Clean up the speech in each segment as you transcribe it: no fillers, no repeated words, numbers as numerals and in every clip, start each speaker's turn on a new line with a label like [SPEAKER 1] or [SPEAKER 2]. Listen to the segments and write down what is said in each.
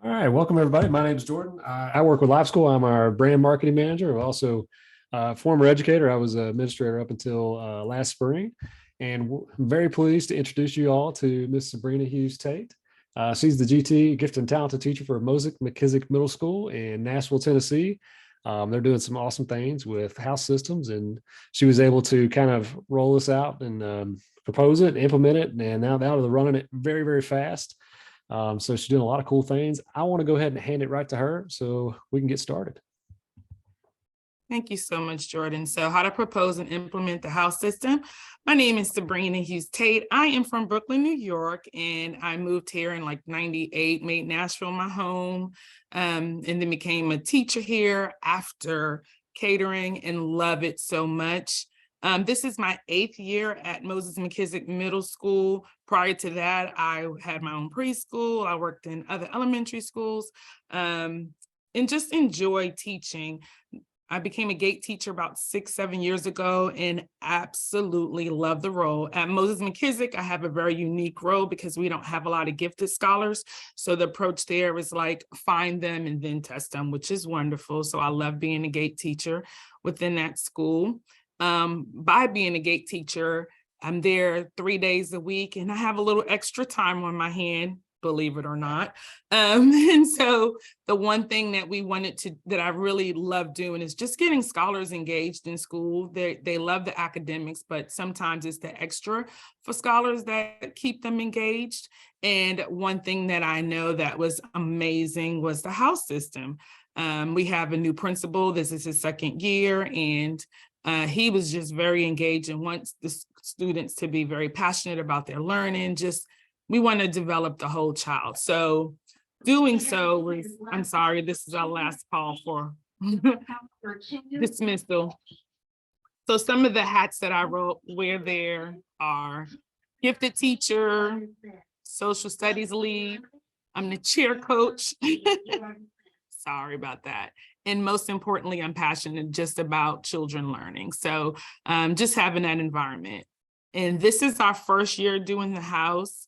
[SPEAKER 1] All right, welcome everybody. My name is Jordan. I work with Life School. I'm our brand marketing manager. I'm also a former educator. I was an administrator up until last spring, and I'm very pleased to introduce you all to Miss Sabrina Hughes Tate. She's the GT, gifted and talented teacher for Mosaic McKissick Middle School in Nashville, Tennessee. They're doing some awesome things with house systems, and she was able to kind of roll this out and propose it, implement it, and now they're running it very, very fast. So she's doing a lot of cool things. I want to go ahead and hand it right to her so we can get started.
[SPEAKER 2] Thank you so much, Jordan. So how to propose and implement the house system. My name is Sabrina Hughes Tate. I am from Brooklyn, New York, and I moved here in like 98, made Nashville my home, and then became a teacher here after catering and love it so much. This is my 8th year at Moses McKissick Middle School. Prior to that, I had my own preschool. I worked in other elementary schools and just enjoy teaching. I became a gate teacher about 6-7 years ago and absolutely love the role. At Moses McKissick, I have a very unique role because we don't have a lot of gifted scholars. So the approach there is like find them and then test them, which is wonderful. So I love being a gate teacher within that school. By being a gate teacher, I'm there 3 days a week and I have a little extra time on my hand, believe it or not. And so the one thing that I really love doing is just getting scholars engaged in school. They love the academics, but sometimes it's the extra for scholars that keep them engaged. And one thing that I know that was amazing was the house system. We have a new principal. This is his 2nd year, and he was just very engaged and wants the students to be very passionate about their learning. We want to develop the whole child. So doing so, I'm sorry, this is our last call for dismissal. So some of the hats that I wear there are gifted teacher, social studies lead. I'm the cheer coach. Sorry about that. And most importantly, I'm passionate just about children learning. So just having that environment. And this is our first year doing the house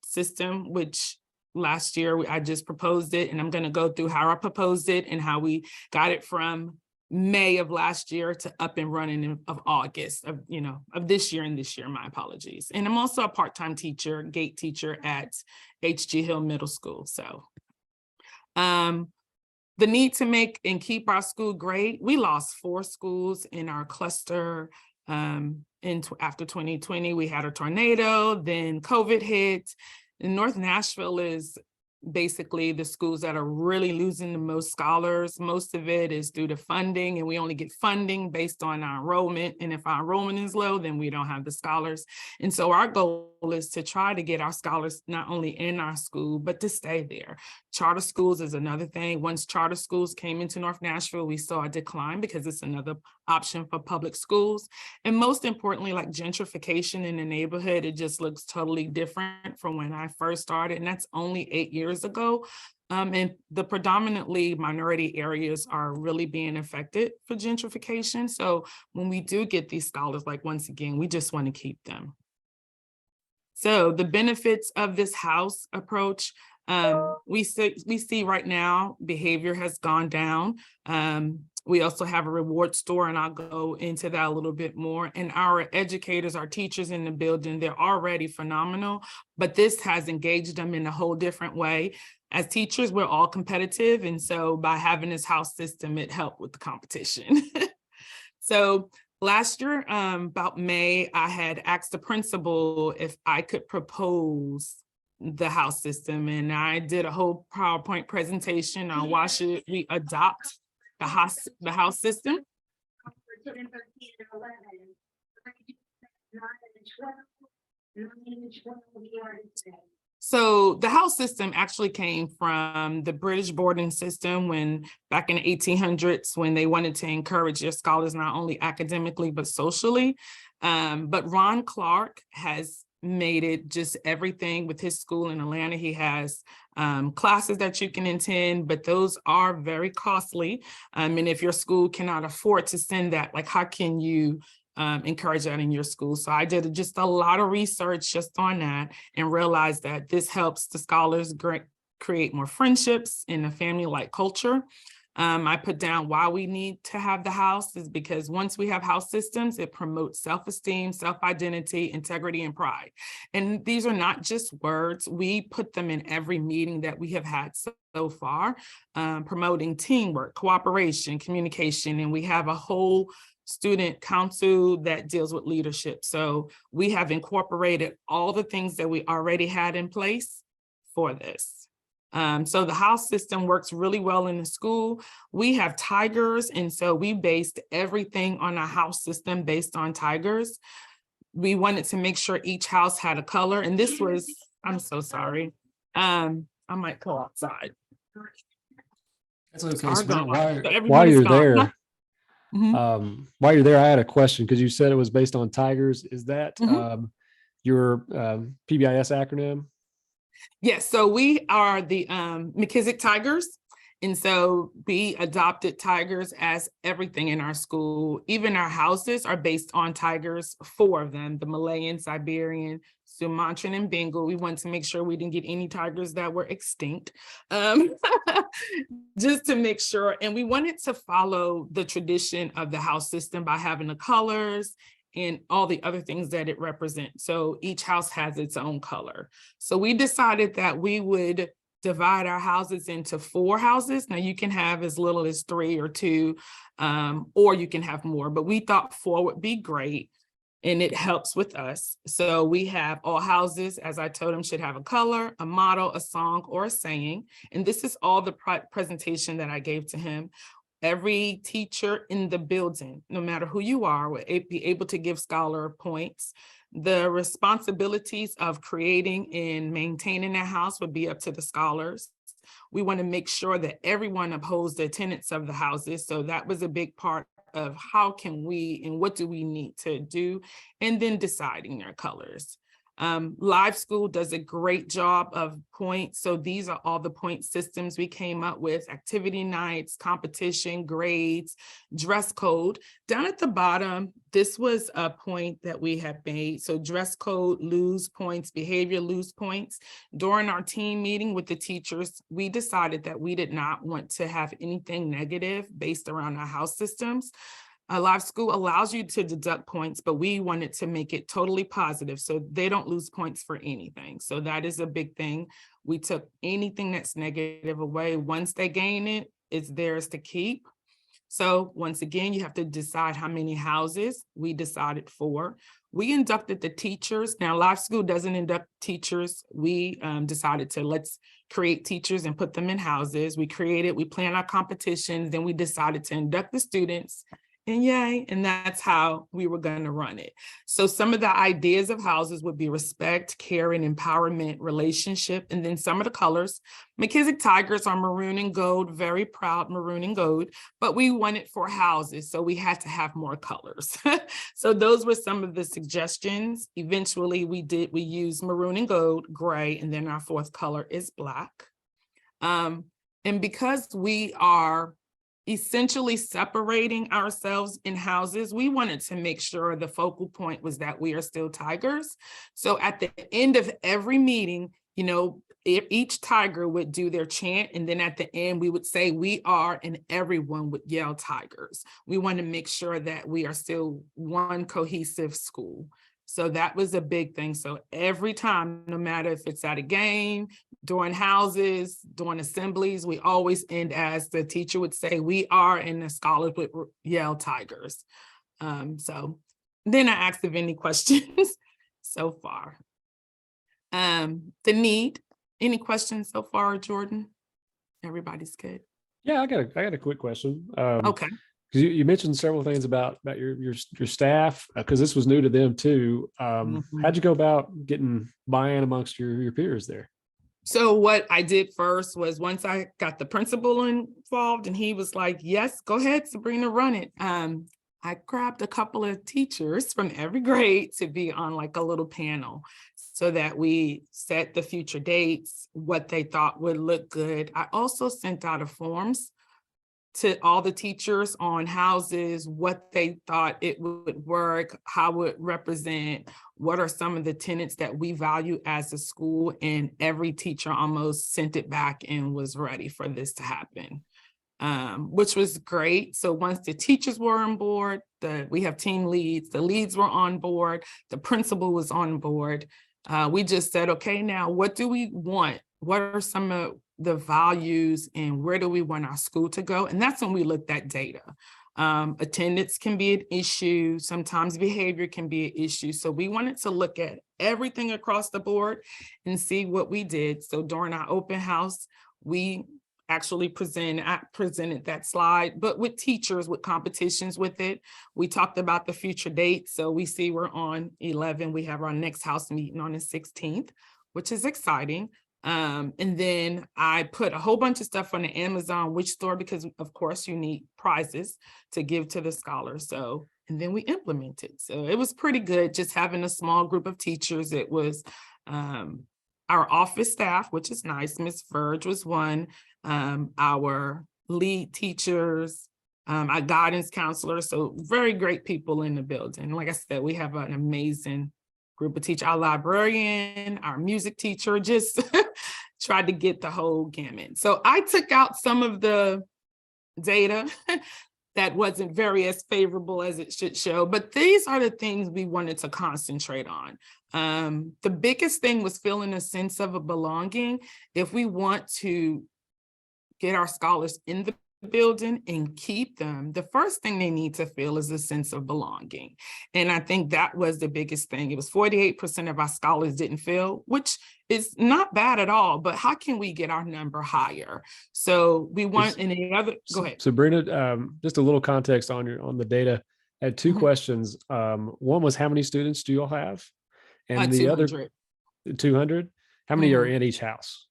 [SPEAKER 2] system, which last year I just proposed it, and I'm going to go through how I proposed it and how we got it from May of last year to up and running of August of this year. My apologies. And I'm also a part-time teacher, gate teacher at H.G. Hill Middle School. So the need to make and keep our school great. We lost 4 schools in our cluster. After 2020, we had a tornado, then COVID hit. And North Nashville is basically the schools that are really losing the most scholars. Most of it is due to funding, and we only get funding based on our enrollment. And if our enrollment is low, then we don't have the scholars. And so our goal is to try to get our scholars not only in our school, but to stay there. Charter schools is another thing. Once charter schools came into North Nashville, we saw a decline because it's another option for public schools. And most importantly, like gentrification in the neighborhood, it just looks totally different from when I first started. And that's only 8 years ago. And the predominantly minority areas are really being affected for gentrification. So when we do get these scholars, like once again, we just want to keep them. So the benefits of this house approach, we see right now behavior has gone down. We also have a reward store, and I'll go into that a little bit more. And our educators, our teachers in the building, they're already phenomenal, but this has engaged them in a whole different way. As teachers, we're all competitive. And so by having this house system, it helped with the competition. So last year, about May, I had asked the principal if I could propose the house system. And I did a whole PowerPoint presentation on why should we adopt the house system. So the house system actually came from the British boarding system when back in the 1800s, when they wanted to encourage their scholars, not only academically, but socially. But Ron Clark has made it just everything with his school in Atlanta. He has classes that you can attend, but those are very costly. And if your school cannot afford to send that, like how can you encourage that in your school? So I did just a lot of research just on that and realized that this helps the scholars create more friendships in a family-like culture. I put down why we need to have the house is because once we have house systems, it promotes self-esteem, self-identity, integrity, and pride. And these are not just words. We put them in every meeting that we have had so far, promoting teamwork, cooperation, communication, and we have a whole student council that deals with leadership. So we have incorporated all the things that we already had in place for this. So the house system works really well in the school. We have tigers, and so we based everything on our house system based on tigers. We wanted to make sure each house had a color, and this was, I'm so sorry. I might go outside.
[SPEAKER 1] That's okay.
[SPEAKER 2] Sorry,
[SPEAKER 1] So
[SPEAKER 2] everyone
[SPEAKER 1] while
[SPEAKER 2] is
[SPEAKER 1] you're
[SPEAKER 2] gone.
[SPEAKER 1] there, while you're there, I had a question because you said it was based on tigers. Is that your PBIS acronym?
[SPEAKER 2] Yes, so we are the McKissick Tigers. And so we adopted tigers as everything in our school. Even our houses are based on tigers, 4 of them, the Malayan, Siberian, Sumatran, and Bengal. We wanted to make sure we didn't get any tigers that were extinct, just to make sure. And we wanted to follow the tradition of the house system by having the colors and all the other things that it represents. So each house has its own color. So we decided that we would divide our houses into 4 houses. Now you can have as little as 3 or 2, or you can have more, but we thought 4 would be great. And it helps with us. So we have all houses, as I told him, should have a color, a motto, a song, or a saying. And this is all the presentation that I gave to him. Every teacher in the building, no matter who you are, will be able to give scholar points. The responsibilities of creating and maintaining a house would be up to the scholars. We want to make sure that everyone upholds the tenets of the houses. So that was a big part of how can we and what do we need to do, and then deciding their colors. Live School does a great job of points. So these are all the point systems we came up with: activity nights, competition, grades, dress code. Down at the bottom, this was a point that we have made. So dress code, lose points, behavior, lose points. During our team meeting with the teachers, we decided that we did not want to have anything negative based around our house systems. Live School allows you to deduct points, but we wanted to make it totally positive so they don't lose points for anything. So that is a big thing. We took anything that's negative away. Once they gain it, it's theirs to keep. So once again, you have to decide how many houses. We decided 4. We inducted the teachers. Now, Live School doesn't induct teachers. We decided to let's create teachers and put them in houses. We planned our competitions, then we decided to induct the students. And yay, and that's how we were going to run it. So some of the ideas of houses would be respect, caring, empowerment, relationship, and then some of the colors. McKissick Tigers are maroon and gold, very proud maroon and gold, but we wanted 4 houses, so we had to have more colors. So those were some of the suggestions. Eventually, we used maroon and gold, gray, and then our 4th color is black. And because we are essentially separating ourselves in houses, we wanted to make sure the focal point was that we are still tigers. So at the end of every meeting, if each tiger would do their chant, and then at the end we would say we are, and everyone would yell tigers. We want to make sure that we are still one cohesive school. So that was a big thing. So every time, no matter if it's at a game, during houses, during assemblies, we always end as the teacher would say, we are, and the scholars would yell tigers. So then I asked if any questions so far. The need, any questions so far, Jordan? Everybody's good.
[SPEAKER 1] Yeah, I got a quick question.
[SPEAKER 2] Okay.
[SPEAKER 1] Because you mentioned several things about your staff, because this was new to them too. How'd you go about getting buy-in amongst your peers there?
[SPEAKER 2] So what I did first was, once I got the principal involved and he was like, yes, go ahead, Sabrina, run it. I grabbed a couple of teachers from every grade to be on like a little panel so that we set the future dates, what they thought would look good. I also sent out a forms to all the teachers on houses, what they thought it would work, how it represent, what are some of the tenets that we value as a school, and every teacher almost sent it back and was ready for this to happen, which was great. So once the teachers were on board, we have team leads, the leads were on board, the principal was on board. We just said, okay, now what do we want? What are some of the values and where do we want our school to go? And that's when we looked at data. Attendance can be an issue. Sometimes behavior can be an issue. So we wanted to look at everything across the board and see what we did. So during our open house, we actually presented that slide, but with teachers, with competitions with it. We talked about the future dates. So we see we're on 11. We have our next house meeting on the 16th, which is exciting. And then I put a whole bunch of stuff on the Amazon Wish store because of course you need prizes to give to the scholars. So, and then we implemented. So it was pretty good just having a small group of teachers. It was our office staff, which is nice. Miss Verge was one, our lead teachers, our guidance counselors. So very great people in the building. Like I said, we have an amazing group of teachers, our librarian, our music teacher, just tried to get the whole gamut. So I took out some of the data that wasn't very as favorable as it should show, but these are the things we wanted to concentrate on. The biggest thing was feeling a sense of a belonging. If we want to get our scholars in the building and keep them, the first thing they need to feel is a sense of belonging. And I think that was the biggest thing. It was 48% of our scholars didn't feel, which is not bad at all, but how can we get our number higher? So we want any other, go ahead.
[SPEAKER 1] So Brenda, just a little context on the data. I had two questions. One was how many students do you all have? And the
[SPEAKER 2] 200.
[SPEAKER 1] other 200? How many are in each house?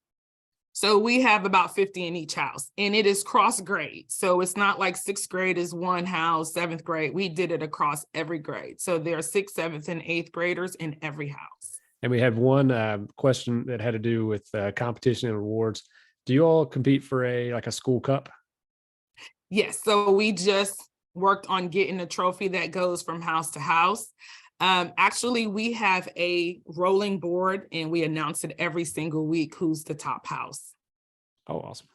[SPEAKER 2] So we have about 50 in each house, and it is cross grade. So it's not like sixth grade is one house, seventh grade. We did it across every grade. So there are sixth, seventh, and eighth graders in every house.
[SPEAKER 1] And we had one question that had to do with competition and awards. Do you all compete for a school cup?
[SPEAKER 2] Yes. So we just worked on getting a trophy that goes from house to house. Actually, we have a rolling board and we announce it every single week who's the top house.
[SPEAKER 1] Oh, awesome.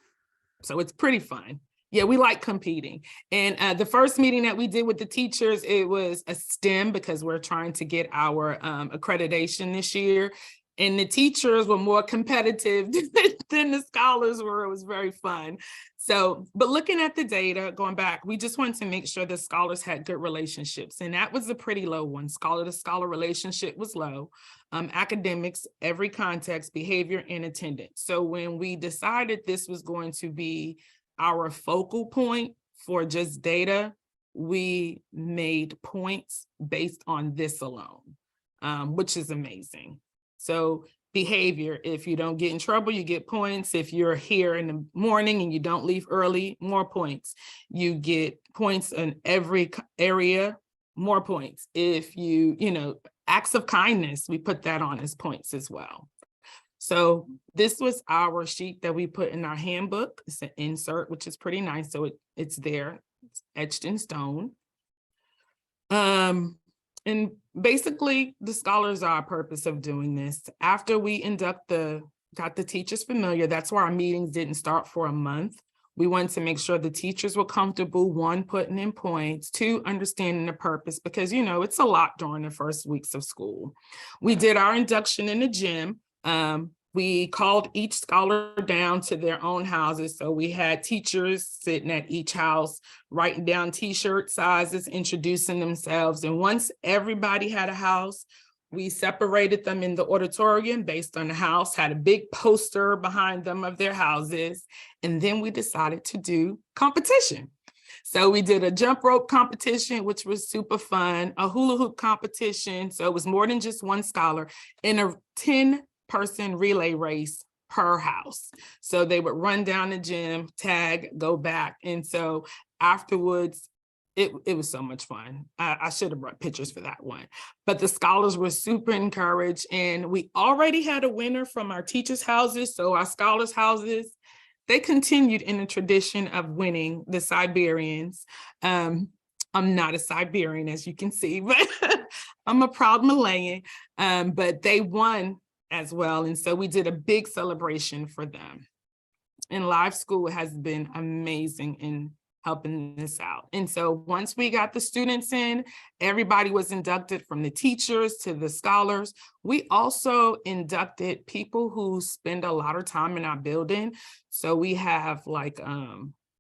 [SPEAKER 1] So
[SPEAKER 2] it's pretty fun. Yeah, we like competing. And the first meeting that we did with the teachers, it was a STEM because we're trying to get our accreditation this year. And the teachers were more competitive than the scholars were. It was very fun. So, but looking at the data, going back, we just wanted to make sure the scholars had good relationships. And that was a pretty low one. Scholar to scholar relationship was low. Academics, every context, behavior, and attendance. So when we decided this was going to be our focal point for just data, we made points based on this alone, which is amazing. So behavior, if you don't get in trouble, you get points. If you're here in the morning and you don't leave early, more points. You get points in every area, more points. If acts of kindness, we put that on as points as well. So this was our sheet that we put in our handbook. It's an insert, which is pretty nice. So it's there, it's etched in stone. And basically, the scholars are our purpose of doing this. After we got the teachers familiar, that's why our meetings didn't start for a month. We wanted to make sure the teachers were comfortable, one, putting in points, two, understanding the purpose, because, it's a lot during the first weeks of school. We did our induction in the gym. We called each scholar down to their own houses. So we had teachers sitting at each house, writing down t-shirt sizes, introducing themselves. And once everybody had a house, we separated them in the auditorium based on the house, had a big poster behind them of their houses. And then we decided to do competition. So we did a jump rope competition, which was super fun, a hula hoop competition. So it was more than just one scholar, and a 10-person relay race per house. So they would run down the gym, tag, go back. And so afterwards, it was so much fun. I should have brought pictures for that one. But the scholars were super encouraged. And we already had a winner from our teachers' houses. So our scholars' houses, they continued in the tradition of winning the Siberians. I'm not a Siberian, as you can see, but I'm a proud Malayan. But they won as well. And so we did a big celebration for them. And Live School has been amazing in helping this out. And so once we got the students in, everybody was inducted, from the teachers to the scholars. We also inducted people who spend a lot of time in our building. So we have like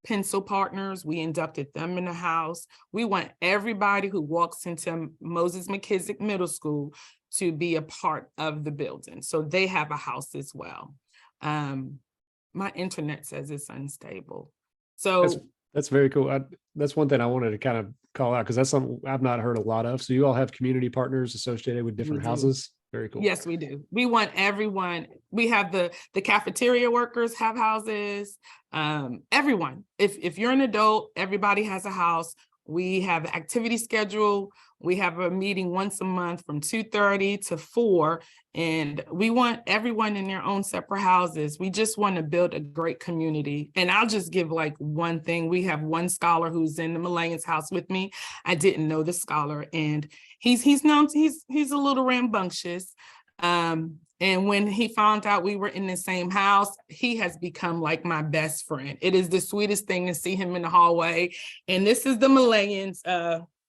[SPEAKER 2] pencil partners. We inducted them in the house. We want everybody who walks into Moses McKissick Middle School to be a part of the building. So they have a house as well. My internet says it's unstable. So
[SPEAKER 1] that's very cool. That's one thing I wanted to kind of call out, because that's something I've not heard a lot of. So you all have community partners associated with different houses. Very cool.
[SPEAKER 2] Yes, we do. We want everyone. We have the cafeteria workers have houses. Everyone. If you're an adult, everybody has a house. We have an activity schedule. We have a meeting once a month from 2:30 to 4, and we want everyone in their own separate houses. We just want to build a great community. And I'll just give like one thing. We have one scholar who's in the Malayans house with me. I didn't know the scholar, and he's a little rambunctious. And when he found out we were in the same house, he has become like my best friend. It is the sweetest thing to see him in the hallway. And this is the Malayans.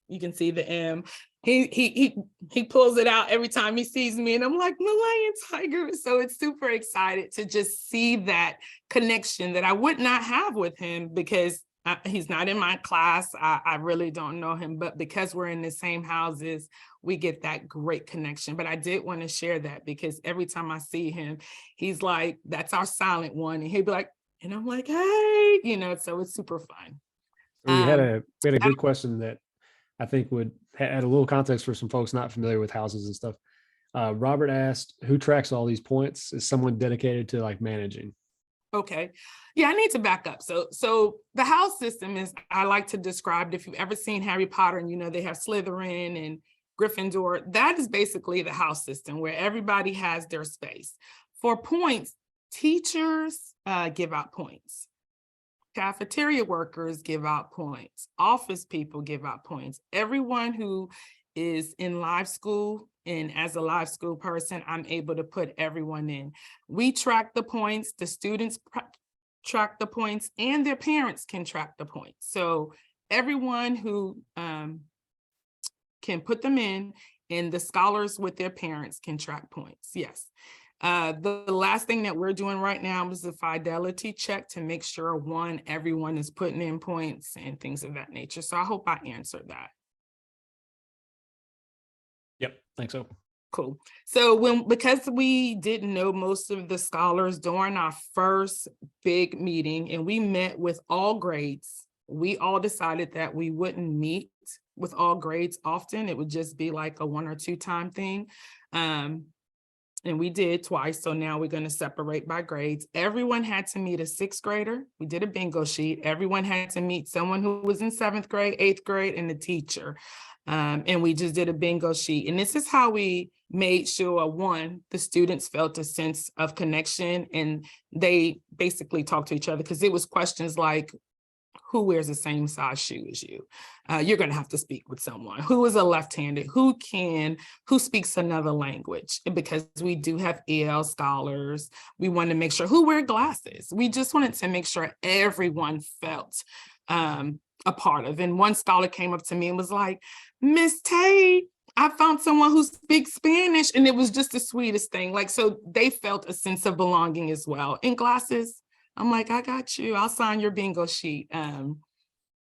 [SPEAKER 2] You can see the M. He pulls it out every time he sees me, and I'm like, Malayan Tiger. So it's super excited to just see that connection that I would not have with him, because he's not in my class. I really don't know him, but because we're in the same houses, we get that great connection. But I did want to share that, because every time I see him, he's like, that's our silent one. And he'd be like, and I'm like, hey, so it's super fun.
[SPEAKER 1] We had a good question that I think would add a little context for some folks not familiar with houses and stuff. Robert asked, who tracks all these points? Is someone dedicated to like managing?
[SPEAKER 2] Okay. Yeah, I need to back up. So the house system is, I like to describe it, if you've ever seen Harry Potter and they have Slytherin and Gryffindor, that is basically the house system where everybody has their space. For points, teachers give out points. Cafeteria workers give out points. Office people give out points. Everyone who is in Live School, and as a Live School person, I'm able to put everyone in. We track the points, the students track the points, and their parents can track the points. So everyone who can put them in, and the scholars with their parents can track points. Yes. The last thing that we're doing right now is the fidelity check to make sure everyone is putting in points and things of that nature. So I hope I answered that.
[SPEAKER 1] Yep, think so.
[SPEAKER 2] Cool. So because we didn't know most of the scholars during our first big meeting, and we met with all grades, we all decided that we wouldn't meet with all grades often. It would just be like a 1 or 2 time thing. And we did twice. So now we're going to separate by grades. Everyone had to meet a 6th grader. We did a bingo sheet. Everyone had to meet someone who was in 7th grade, 8th grade, and a teacher. And we just did a bingo sheet. And this is how we made sure, one, the students felt a sense of connection, and they basically talked to each other, because it was questions like, who wears the same size shoe as you? You're going to have to speak with someone who is a left-handed, who speaks another language. And because we do have EL scholars, we want to make sure who wear glasses. We just wanted to make sure everyone felt a part of. And one scholar came up to me and was like, Miss Tate, I found someone who speaks Spanish. And it was just the sweetest thing. Like, so they felt a sense of belonging as well. In glasses, I'm like, I got you. I'll sign your bingo sheet. And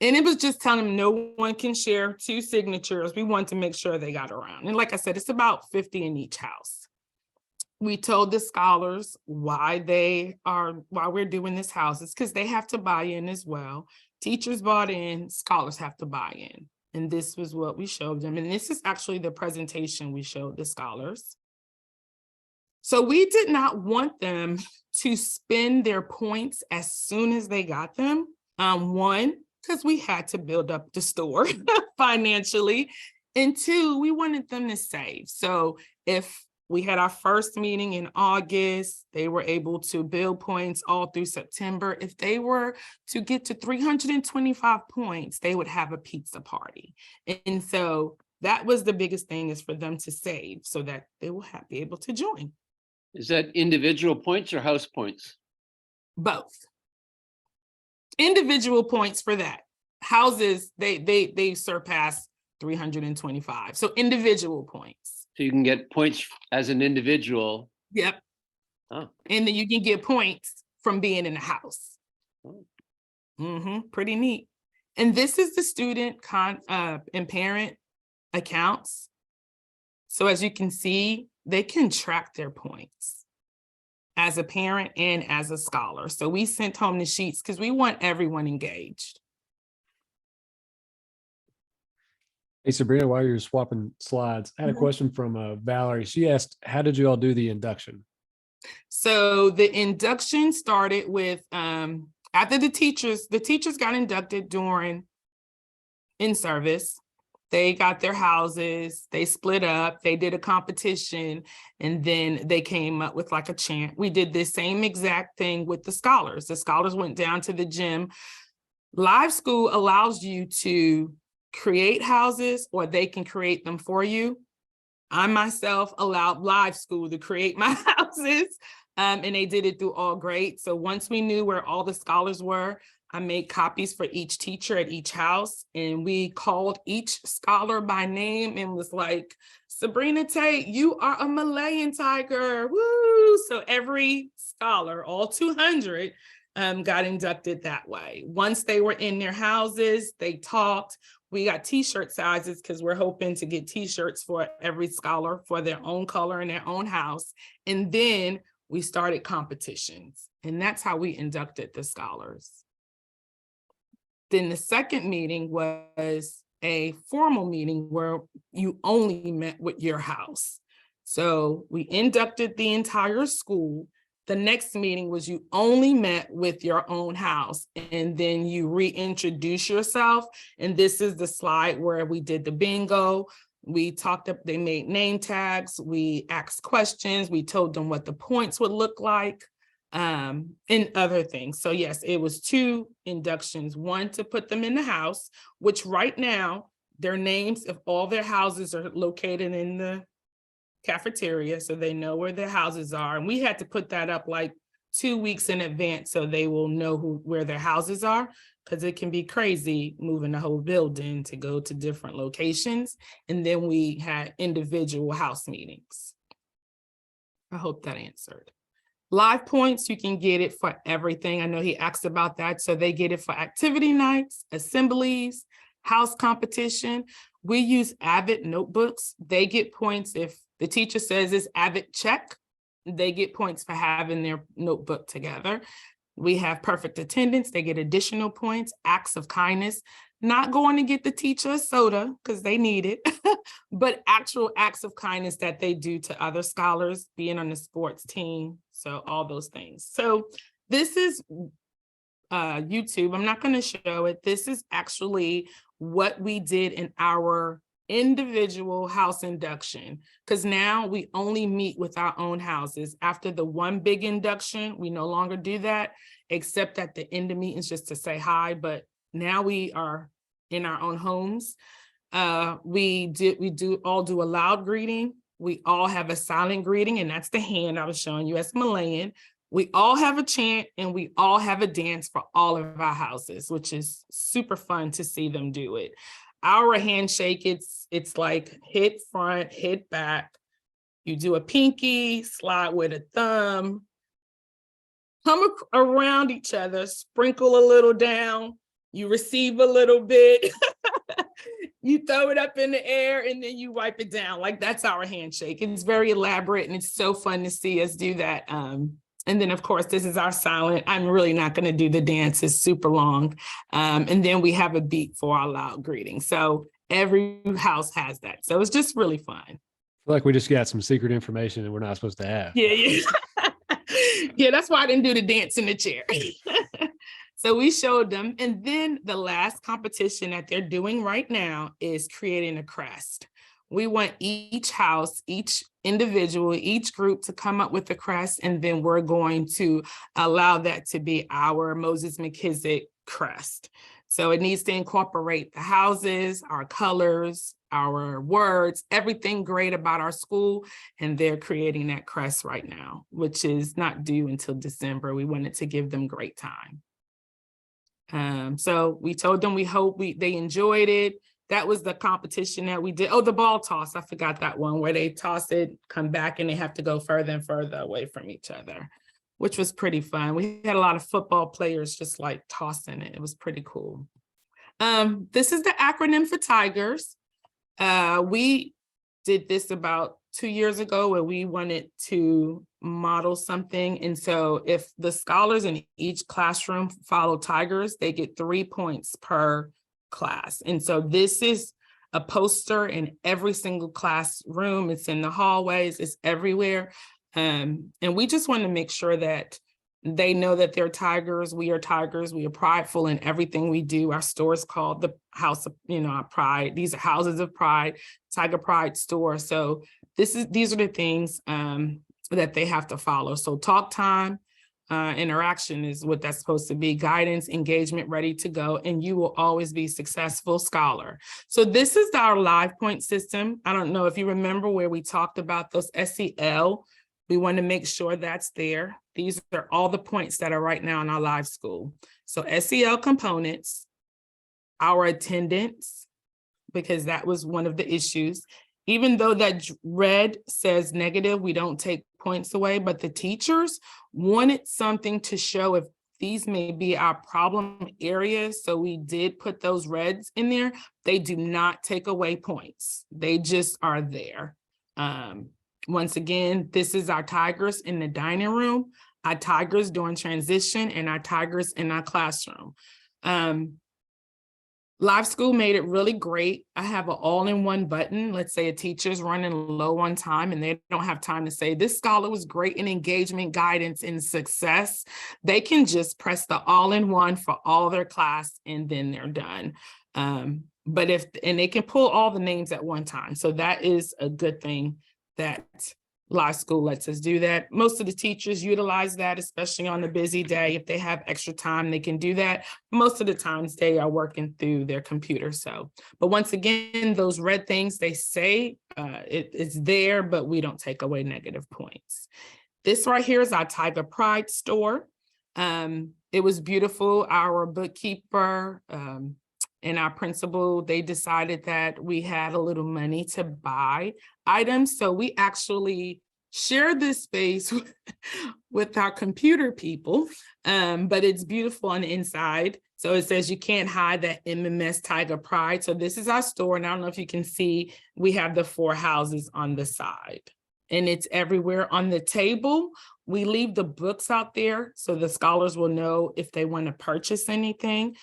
[SPEAKER 2] it was just telling them no one can share 2 signatures. We want to make sure they got around. And like I said, it's about 50 in each house. We told the scholars why we're doing this house. It's because they have to buy in as well. Teachers bought in, scholars have to buy in. And this was what we showed them. And this is actually the presentation we showed the scholars. So we did not want them to spend their points as soon as they got them. One, because we had to build up the store financially. And 2, we wanted them to save. So if We had our first meeting in August. They were able to build points all through September. If they were to get to 325 points, they would have a pizza party. And so that was the biggest thing, is for them to save so that they will be able to join.
[SPEAKER 3] Is that individual points or house points?
[SPEAKER 2] Both. Individual points for that. Houses, they surpass 325. So individual points.
[SPEAKER 3] So you can get points as an individual.
[SPEAKER 2] Yep.
[SPEAKER 3] Oh.
[SPEAKER 2] And then you can get points from being in the house.
[SPEAKER 3] Oh.
[SPEAKER 2] Pretty neat. And this is the student and parent accounts. So as you can see, they can track their points as a parent and as a scholar. So we sent home the sheets because we want everyone engaged.
[SPEAKER 1] Hey, Sabrina, while you're swapping slides, I had a question from Valerie. She asked, how did you all do the induction?
[SPEAKER 2] So the induction started with, after the teachers got inducted during in-service. They got their houses, they split up, they did a competition, and then they came up with like a chant. We did the same exact thing with the scholars. The scholars went down to the gym. Live school allows you to create houses, or they can create them for you. I myself allowed live school to create my houses, and they did it through All Great. So once we knew where all the scholars were, I made copies for each teacher at each house, and we called each scholar by name and was like, Sabrina Tate, you are a Malayan tiger, woo! So every scholar, all 200, got inducted that way. Once they were in their houses, they talked. We got t-shirt sizes because we're hoping to get t-shirts for every scholar for their own color in their own house. And then we started competitions, and that's how we inducted the scholars. Then the second meeting was a formal meeting where you only met with your house. So we inducted the entire school. The next meeting was you only met with your own house, and then you reintroduce yourself. And this is the slide where we did the bingo. We talked up, they made name tags. We asked questions. We told them what the points would look like, and other things. So yes, it was 2 inductions, one to put them in the house, which right now their names of all their houses are located in the cafeteria, so they know where their houses are. And we had to put that up like 2 weeks in advance so they will know where their houses are, because it can be crazy moving the whole building to go to different locations. And then we had individual house meetings. I hope that answered. Live points, you can get it for everything. I know he asked about that. So they get it for activity nights, assemblies, house competition. We use Avid notebooks. They get points if the teacher says it's Avid check. They get points for having their notebook together. We have perfect attendance. They get additional points. Acts of kindness, not going to get the teacher a soda because they need it, but actual acts of kindness that they do to other scholars, being on the sports team. So all those things. So this is YouTube. I'm not going to show it. This is actually what we did in our individual house induction, because now we only meet with our own houses. After the one big induction, we no longer do that, except at the end of meetings just to say hi. But now we are in our own homes. We do all do a loud greeting. We all have a silent greeting, and that's the hand I was showing you as Malayan. We all have a chant, and we all have a dance for all of our houses, which is super fun to see them do it. Our handshake, it's like hit front, hit back. You do a pinky, slide with a thumb, come around each other, sprinkle a little down, you receive a little bit, you throw it up in the air, and then you wipe it down. Like, that's our handshake. It's very elaborate, and it's so fun to see us do that. And then, of course, this is our silent. I'm really not going to do the dance. It's super long. And then we have a beat for our loud greeting. So every house has that. So it's just really fun.
[SPEAKER 1] I feel like we just got some secret information that we're not supposed to have.
[SPEAKER 2] Yeah. Yeah, that's why I didn't do the dance in the chair. So we showed them. And then the last competition that they're doing right now is creating a crest. We want each house, each individual, each group to come up with a crest, and then we're going to allow that to be our Moses McKissick crest. So it needs to incorporate the houses, our colors, our words, everything great about our school. And they're creating that crest right now, which is not due until December. We wanted to give them great time. So we told them we hope they enjoyed it. That was the competition that we did. Oh, the ball toss. I forgot that one where they toss it, come back, and they have to go further and further away from each other, which was pretty fun. We had a lot of football players just like tossing it. It was pretty cool. This is the acronym for Tigers. We did this about 2 years ago where we wanted to model something. And so if the scholars in each classroom follow Tigers, they get 3 points per class. And so this is a poster in every single classroom. It's in the hallways, it's everywhere. And we just want to make sure that they know that they're Tigers. We are Tigers. We are prideful in everything we do. Our store is called the House of, our Pride. These are Houses of Pride, Tiger Pride store. So these are the things that they have to follow. So talk time, interaction is what that's supposed to be. Guidance, engagement, ready to go, and you will always be successful scholar. So this is our live point system. I don't know if you remember where we talked about those SEL. We want to make sure that's there. These are all the points that are right now in our live school. So SEL components, our attendance, because that was one of the issues. Even though that red says negative, we don't take points away, but the teachers wanted something to show if these may be our problem areas. So we did put those reds in there. They do not take away points. They just are there. Once again, this is our Tigers in the dining room, our Tigers during transition, and our Tigers in our classroom. Live School made it really great. I have an all-in-one button. Let's say a teacher's running low on time and they don't have time to say, this scholar was great in engagement, guidance, and success. They can just press the all-in-one for all their class and then they're done. And they can pull all the names at one time. So that is a good thing that Live School lets us do that. Most of the teachers utilize that, especially on a busy day. If they have extra time, they can do that. Most of the times they are working through their computer. So, but once again, those red things, they say it's there, but we don't take away negative points. This right here is our Tiger Pride store. It was beautiful. Our bookkeeper and our principal, they decided that we had a little money to buy items. So we actually shared this space with our computer people, but it's beautiful on the inside. So it says you can't hide that MMS Tiger Pride. So this is our store. And I don't know if you can see, we have the 4 houses on the side and it's everywhere on the table. We leave the books out there so the scholars will know if they want to purchase anything.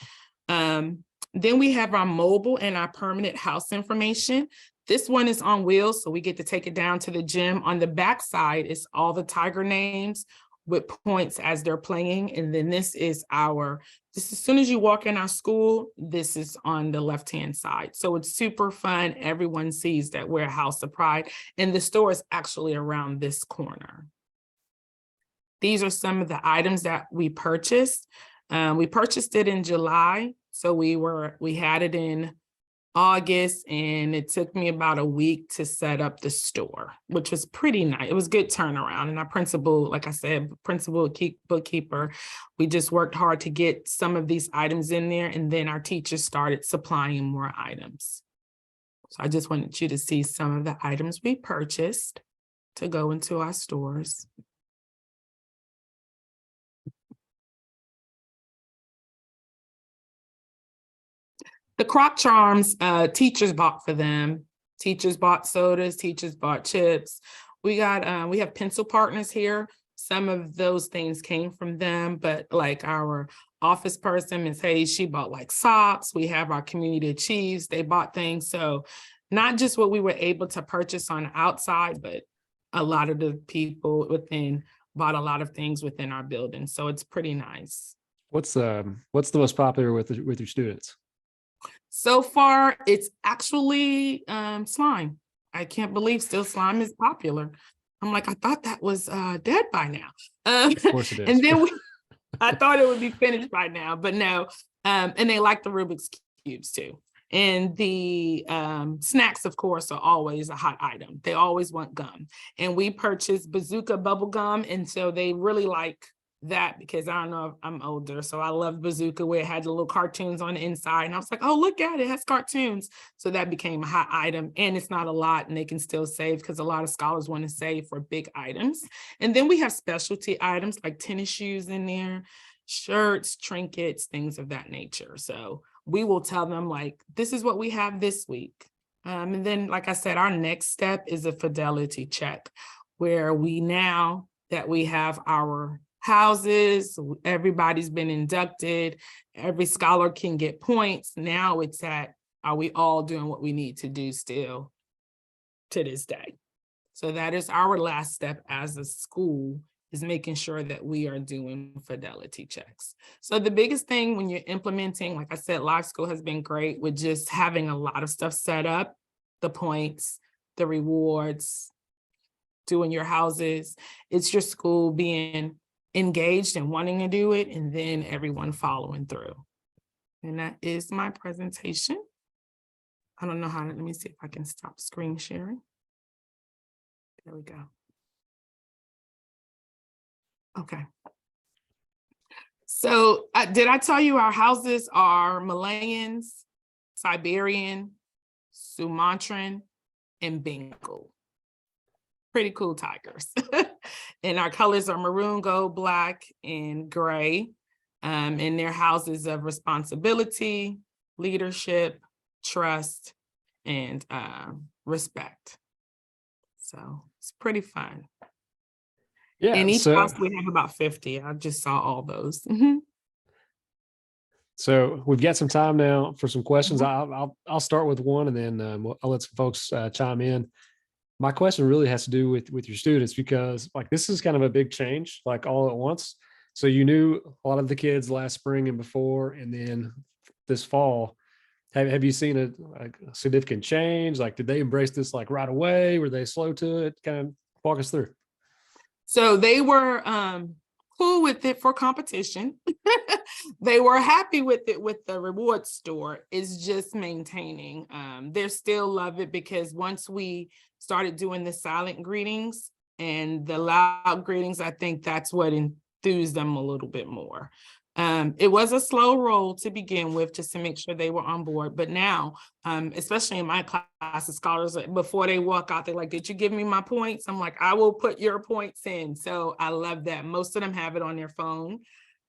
[SPEAKER 2] Then we have our mobile and our permanent house information. This one is on wheels, so we get to take it down to the gym. On the back side is all the Tiger names with points as they're playing. And then this is as soon as you walk in our school, this is on the left-hand side. So it's super fun. Everyone sees that we're a House of Pride, and the store is actually around this corner. These are some of the items that we purchased. We purchased it in July. So we had it in August, and it took me about a week to set up the store, which was pretty nice. It was good turnaround. And our principal, like I said, bookkeeper, we just worked hard to get some of these items in there. And then our teachers started supplying more items. So I just wanted you to see some of the items we purchased to go into our stores. The Croc Charms, teachers bought for them. Teachers bought sodas, teachers bought chips. We have pencil partners here. Some of those things came from them, but like our office person, Ms. Hayes, she bought like socks. We have our community chiefs, they bought things. So not just what we were able to purchase on the outside, but a lot of the people within bought a lot of things within our building. So it's pretty nice.
[SPEAKER 1] What's the most popular with your students?
[SPEAKER 2] So far, it's actually slime. I can't believe still slime is popular. I'm like, I thought that was dead by now.
[SPEAKER 1] Of course it is.
[SPEAKER 2] And then I thought it would be finished by now, but no. And they like the Rubik's Cubes too. And the snacks, of course, are always a hot item. They always want gum. And we purchased Bazooka bubble gum. And so they really like that, because I don't know if I'm older. So I love Bazooka, where it had the little cartoons on the inside. And I was like, oh, look at it, it has cartoons. So that became a hot item, and it's not a lot, and they can still save, because a lot of scholars want to save for big items. And then we have specialty items like tennis shoes in there, shirts, trinkets, things of that nature. So we will tell them, like, this is what we have this week. And then, like I said, our next step is a fidelity check, where now that we have our houses, everybody's been inducted, every scholar can get points. Now it's at, are we all doing what we need to do still to this day? So that is our last step as a school, is making sure that we are doing fidelity checks. So the biggest thing when you're implementing, like I said, Live School has been great with just having a lot of stuff set up, the points, the rewards, doing your houses. It's your school being engaged and wanting to do it, and then everyone following through. And that is my presentation. I don't know how to, let me see if I can stop screen sharing. There we go. Okay. So did I tell you our houses are Malayans, Siberian, Sumatran, and Bengal? Pretty cool tigers. And our colors are maroon, gold, black, and gray. And they're houses of responsibility, leadership, trust, and respect. So it's pretty fun.
[SPEAKER 1] Yeah.
[SPEAKER 2] In each
[SPEAKER 1] so,
[SPEAKER 2] house, we have about 50. I just saw all those.
[SPEAKER 1] so we've got some time now for some questions.
[SPEAKER 2] Mhm.
[SPEAKER 1] I'll start with one, and then I'll let some folks chime in. My question really has to do with your students, because like this is kind of a big change, like all at once. So you knew a lot of the kids last spring and before, and then this fall. Have you seen a significant change? Like, did they embrace this like right away? Were they slow to it? Kind of walk us through.
[SPEAKER 2] So they were cool with it for competition. They were happy with it with the reward store. It's just maintaining. They still love it, because once we started doing the silent greetings and the loud greetings, I think that's what enthused them a little bit more. It was a slow roll to begin with, just to make sure they were on board. But now, especially in my class, the scholars, before they walk out, they're like, did you give me my points? I'm like, I will put your points in. So I love that. Most of them have it on their phone.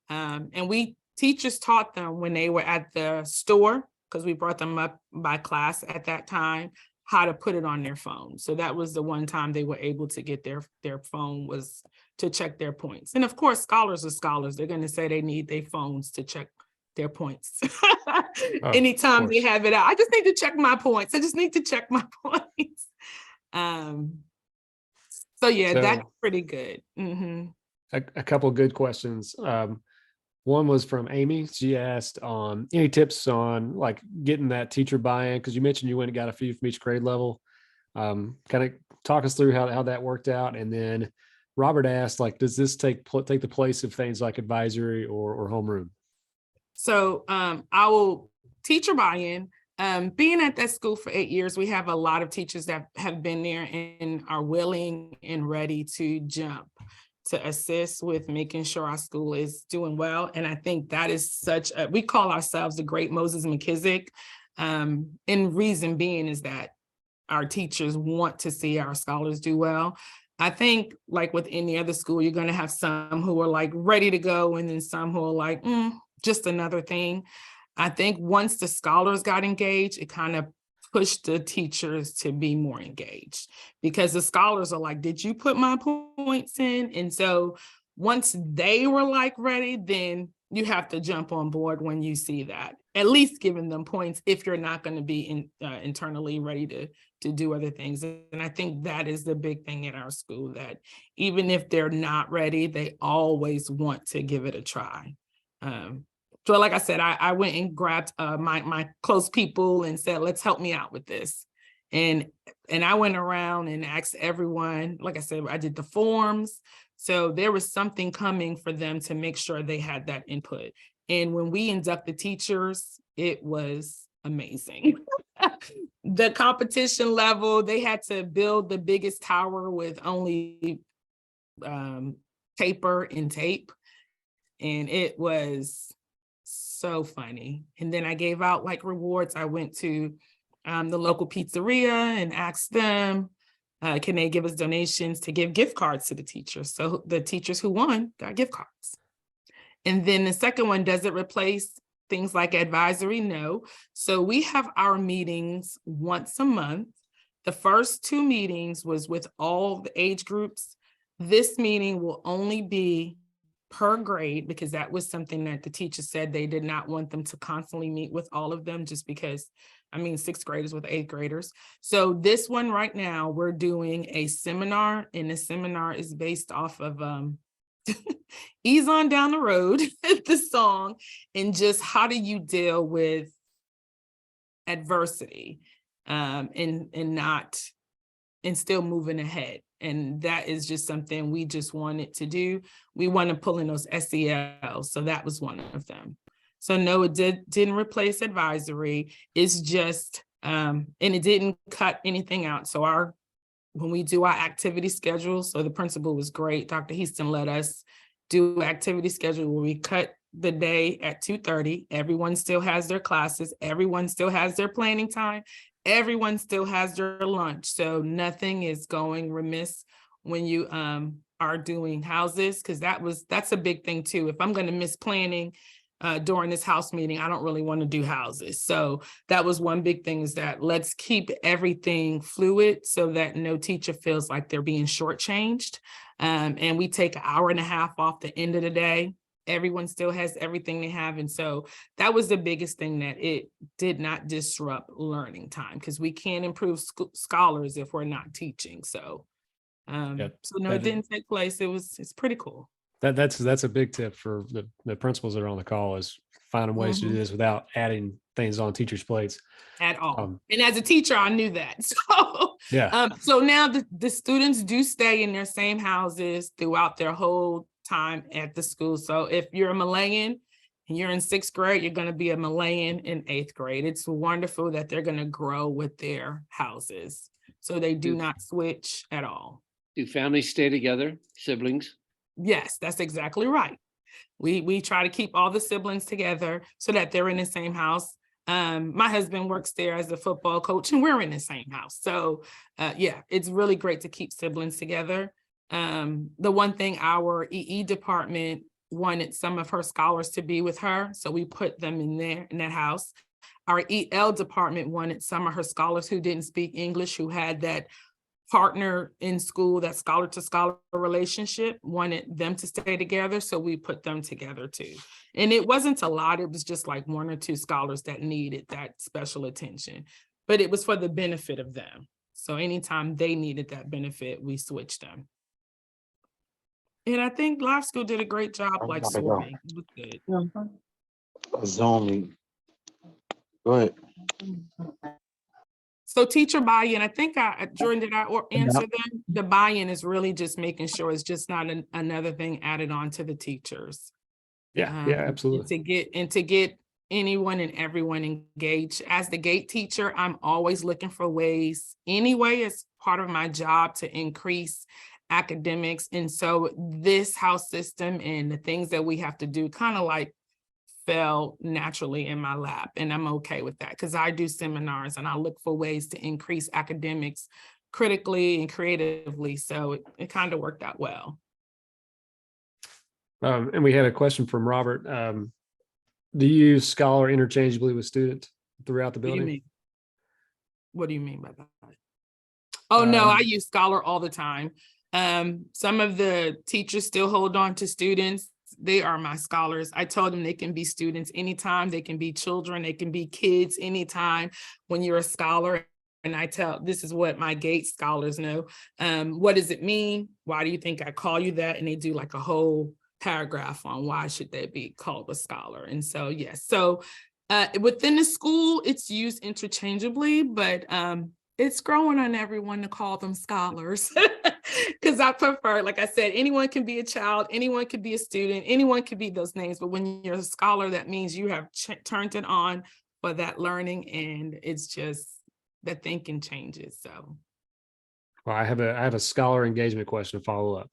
[SPEAKER 2] And we teachers taught them when they were at the store, because we brought them up by class at that time, how to put it on their phone. So that was the one time they were able to get their phone, was to check their points. And of course, scholars are scholars. They're going to say they need their phones to check their points. Anytime they have it out, I just need to check my points. I just need to check my points. So yeah, that's pretty good. Mm-hmm.
[SPEAKER 1] A couple of good questions. One was from Amy. She asked any tips on like getting that teacher buy-in, because you mentioned you went and got a few from each grade level. Kind of talk us through how that worked out. And then Robert asked, like, does this take the place of things like advisory or homeroom?
[SPEAKER 2] So our teacher buy-in, being at that school for 8 years, we have a lot of teachers that have been there and are willing and ready to jump to assist with making sure our school is doing well. And I think that is we call ourselves the Great Moses McKissick. And reason being is that our teachers want to see our scholars do well. I think like with any other school, you're going to have some who are like ready to go, and then some who are like, just another thing. I think once the scholars got engaged, it kind of pushed the teachers to be more engaged, because the scholars are like, did you put my points in? And so once they were like ready, then you have to jump on board when you see that, at least giving them points if you're not going to be internally ready to do other things. And I think that is the big thing at our school, that even if they're not ready, they always want to give it a try. So like I said, I went and grabbed my close people and said, let's help me out with this. And I went around and asked everyone, like I said, I did the forms. So there was something coming for them to make sure they had that input. And when we induct the teachers, it was amazing. The competition level, they had to build the biggest tower with only paper and tape. And it was so funny. And then I gave out like rewards. I went to the local pizzeria and asked them, can they give us donations to give gift cards to the teachers? So the teachers who won got gift cards. And then the second one, does it replace things like advisory? No. So we have our meetings once a month. The first 2 meetings was with all the age groups. This meeting will only be per grade, because that was something that the teacher said they did not want them to constantly meet with all of them, just because, I mean, 6th graders with 8th graders. So this one right now, we're doing a seminar, and the seminar is based off of Ease on Down the Road, the song, and just how do you deal with adversity and still moving ahead. And that is just something we just wanted to do. We want to pull in those SELs. So that was one of them. So no, it didn't replace advisory. It's just, and it didn't cut anything out. So when we do our activity schedule, so the principal was great. Dr. Houston let us do activity schedule where we cut the day at 2:30. Everyone still has their classes. Everyone still has their planning time. Everyone still has their lunch. So nothing is going remiss when you are doing houses, because that's a big thing too. If I'm going to miss planning during this house meeting, I don't really want to do houses. So that was one big thing, is that let's keep everything fluid so that no teacher feels like they're being shortchanged. And we take an hour and a half off the end of the day. Everyone still has everything they have. And so that was the biggest thing, that it did not disrupt learning time, because we can't improve scholars if we're not teaching. So, so no, it didn't take place. It's pretty cool.
[SPEAKER 1] That's a big tip for the principals that are on the call, is finding ways to do this without adding things on teachers' plates.
[SPEAKER 2] At all. And as a teacher, I knew that. So,
[SPEAKER 1] yeah.
[SPEAKER 2] So now the students do stay in their same houses throughout their whole time at the school. So if you're a Malayan and you're in 6th grade, you're going to be a Malayan in 8th grade. It's wonderful that they're going to grow with their houses. So they do not switch at all.
[SPEAKER 3] Do families stay together, siblings?
[SPEAKER 2] Yes, that's exactly right. We try to keep all the siblings together so that they're in the same house. My husband works there as a football coach, and we're in the same house. So yeah, it's really great to keep siblings together. The one thing, our EE department wanted some of her scholars to be with her, so we put them in that house. Our EL department wanted some of her scholars who didn't speak English, who had that partner in school, that scholar to scholar relationship, wanted them to stay together. So we put them together too. And it wasn't a lot. It was just like 1 or 2 scholars that needed that special attention, but it was for the benefit of them. So anytime they needed that benefit, we switched them. And I think Live School did a great job, like sorting. It was good.
[SPEAKER 4] Zoning. Go ahead.
[SPEAKER 2] So teacher buy-in, I think Jordan, did I answer them? The buy-in is really just making sure it's just not another thing added on to the teachers.
[SPEAKER 1] Yeah, absolutely.
[SPEAKER 2] To get anyone and everyone engaged. As the gate teacher, I'm always looking for ways, anyway, as part of my job, to increase academics. And so this house system and the things that we have to do kind of like fell naturally in my lap, and I'm okay with that, because I do seminars and I look for ways to increase academics critically and creatively. So it kind of worked out well.
[SPEAKER 1] And we had a question from Robert. Do you use Scholar interchangeably with students throughout the building?
[SPEAKER 2] What do you mean by that? Oh, no, I use Scholar all the time. Some of the teachers still hold on to students. They are my scholars. I told them they can be students anytime. They can be children. They can be kids anytime when you're a scholar. And I tell, this is what my GATE scholars know. What does it mean? Why do you think I call you that? And they do like a whole paragraph on why should they be called a scholar. And so, yes. So within the school, it's used interchangeably, but it's growing on everyone to call them scholars. Because I prefer, like I said, anyone can be a child, anyone can be a student, anyone can be those names. But when you're a scholar, that means you have turned it on for that learning, and it's just the thinking changes. So
[SPEAKER 1] Well, I have a scholar engagement question to follow up.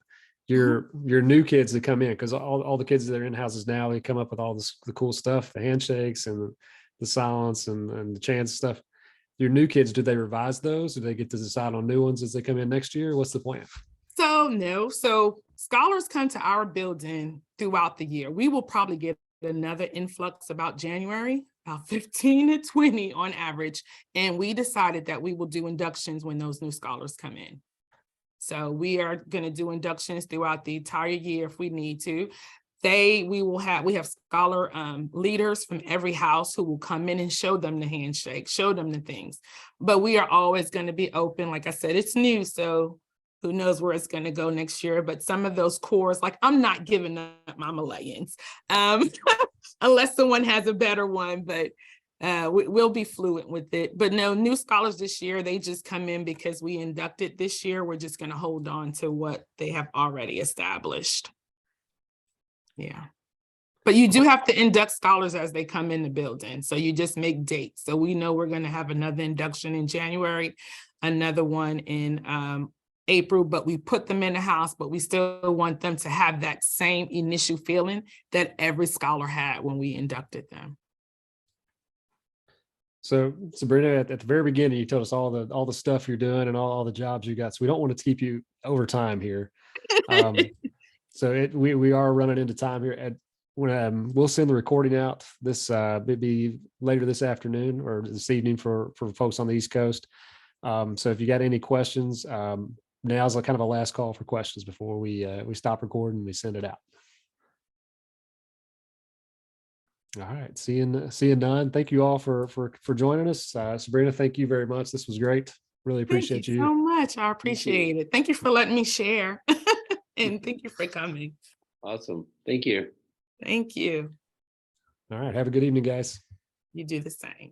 [SPEAKER 1] Your new kids that come in, because all the kids that are in houses now, they come up with all the cool stuff, the handshakes and the silence and the chants stuff. Your new kids, do they revise those? Do they get to decide on new ones as they come in next year? What's the plan?
[SPEAKER 2] So no, so scholars come to our building throughout the year. We will probably get another influx about January, about 15 to 20 on average. And we decided that we will do inductions when those new scholars come in. So we are going to do inductions throughout the entire year if we need to. We have scholar leaders from every house who will come in and show them the handshake, show them the things. But we are always going to be open. Like I said, it's new, so who knows where it's going to go next year. But some of those cores, like I'm not giving up my Malayans unless someone has a better one, but we'll be fluent with it. But no, new scholars this year, they just come in because we inducted this year. We're just going to hold on to what they have already established. Yeah. But you do have to induct scholars as they come in the building. So you just make dates. So we know we're going to have another induction in January, another one in April, but we put them in the house, but we still want them to have that same initial feeling that every scholar had when we inducted them.
[SPEAKER 1] So Sabrina, at the very beginning, you told us all the stuff you're doing and all the jobs you got. So we don't want to keep you over time here. So we are running into time here. We'll send the recording out this maybe later this afternoon or this evening for folks on the East Coast. So if you got any questions, now's kind of a last call for questions before we stop recording and we send it out. All right, seeing none. Thank you all for joining us. Sabrina, thank you very much. This was great. Really appreciate
[SPEAKER 2] Thank you so much. I appreciate it. Thank you for letting me share. And thank you for coming.
[SPEAKER 3] Awesome. Thank you.
[SPEAKER 2] Thank you.
[SPEAKER 1] All right, have a good evening, guys.
[SPEAKER 2] You do the same.